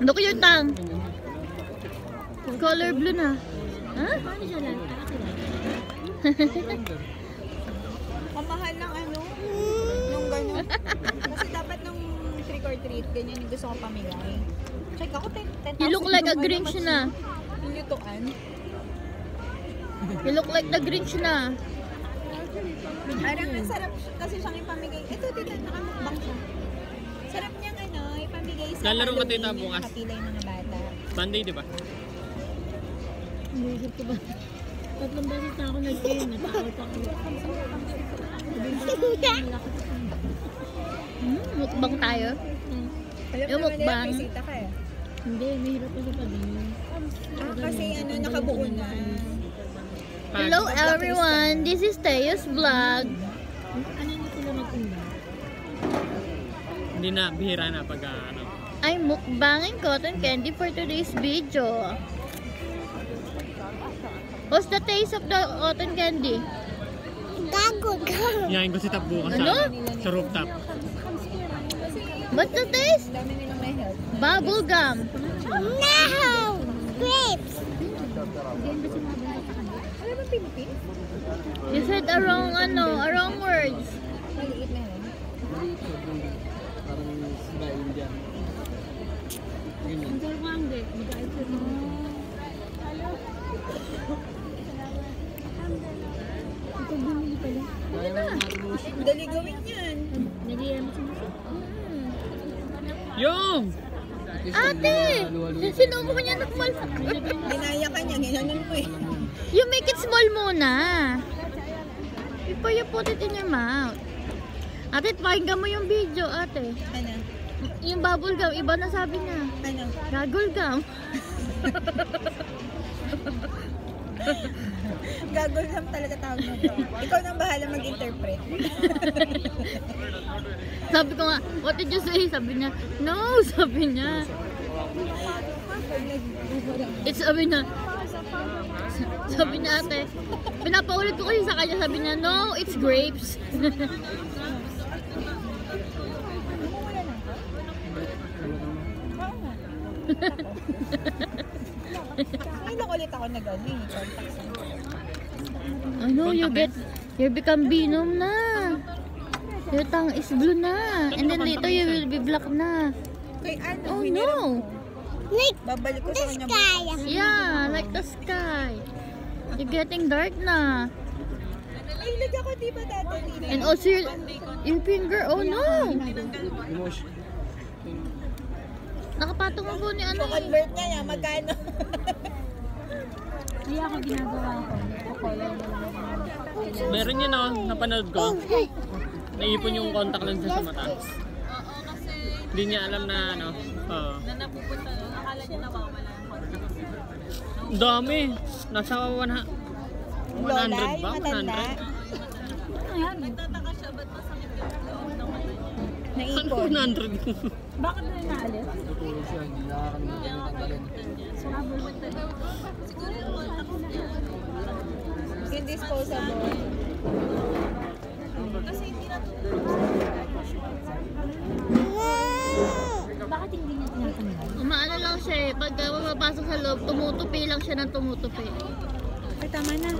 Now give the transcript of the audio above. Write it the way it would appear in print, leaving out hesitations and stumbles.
Look at your tongue. Color blue na. Ha? Kamahal ng ano? Nung gano'n. Kasi dapat nung trick or treat, ganyan yung gusto ko pamigay. Check ako, 10,000. You look like a Grinch na. Yung lutuan. You look like the Grinch na. Parang masarap kasi siyang ipamigay. Ito, dito, nakamukbang siya. Sarap niyang ano, ipamigay sa Lalaro ka, tita, Halloween, bukas. nakapila yung mga bata. Monday, di ba? Inisip ko ba? Tatlong beses na ako nag-game. Natakot ako. Mukbang tayo. Alam Yung naman nila, mukbang. bisita ka eh. Hindi, mahirap kasi pa din. Kasi ano, nakabuo na. Hello everyone, this is Teo's vlog. Ano na sila magtinda? Hindi na, bihira na pag ano. I'm mukbanging cotton candy for today's video. What's the taste of the cotton candy? Yain ko si Tap bukas Ano? sa rooftop. What's the taste? Dami nilang may help. Bubble gum. No! Grapes! Ano ba Philippines? You said a wrong words. Maliit na yun. Ang sarap nga ang dek. Mag-ayos ko rin. Ito bumili pala. Dali gawin yan. Nag-iam sa muso. Yung! Ate! Sinubo mo niya ng small. Dinaya ka niya, ginanon mo eh. You make it small muna. Before you put it in your mouth. Ate, pakinggan mo yung video, ate. Ano? Yung bubble gum, iba na sabi niya. Ano? Gaggle gum. Gagol lang talaga tawag na to. Ikaw nang bahala mag-interpret. Sabi ko nga, what did you say? Sabi niya, no, sabi niya. Sabi niya ate, pinapaulit ko kasi sa kanya, sabi niya, no, it's grapes. Ngayon ulit ako nag-ano eh, contacts. I know, you become venom na. Your tongue is blue na. And then later you will be black na. Kay ano, Oh hiniram no. ko. Like Babalik ko sa kanya. sky. Yeah, like the sky. You're getting dark na. Ay, lag ako di ba dati? And also your finger, oh no. Nakapatong ang buo ni ano. convert niya niya, magkano? Kaya ako ginagawa ko. Nagpo-color na lang ako. Meron yun oh, napanood ko. Naipon yung contact lens sa mata. Hindi niya alam na ano. Na napupunta, akala niya nawawala yung contact. Dami. Nasa 100 Lola, ba? yung matanda. 100? Nagtataka siya, ba't masakit yung ulo ng Naipon. 100. Bakit na naalis? Tutulog siya, hindi nakakalimutan yung tanggalin. Siguro yung contact niya. Yung disposable. Kasi hindi na Bakit hindi niya tinatanggal? Umaano lang siya eh. Pag mapapasok sa loob, tumutupi lang siya ng tumutupi. Ay, tama na.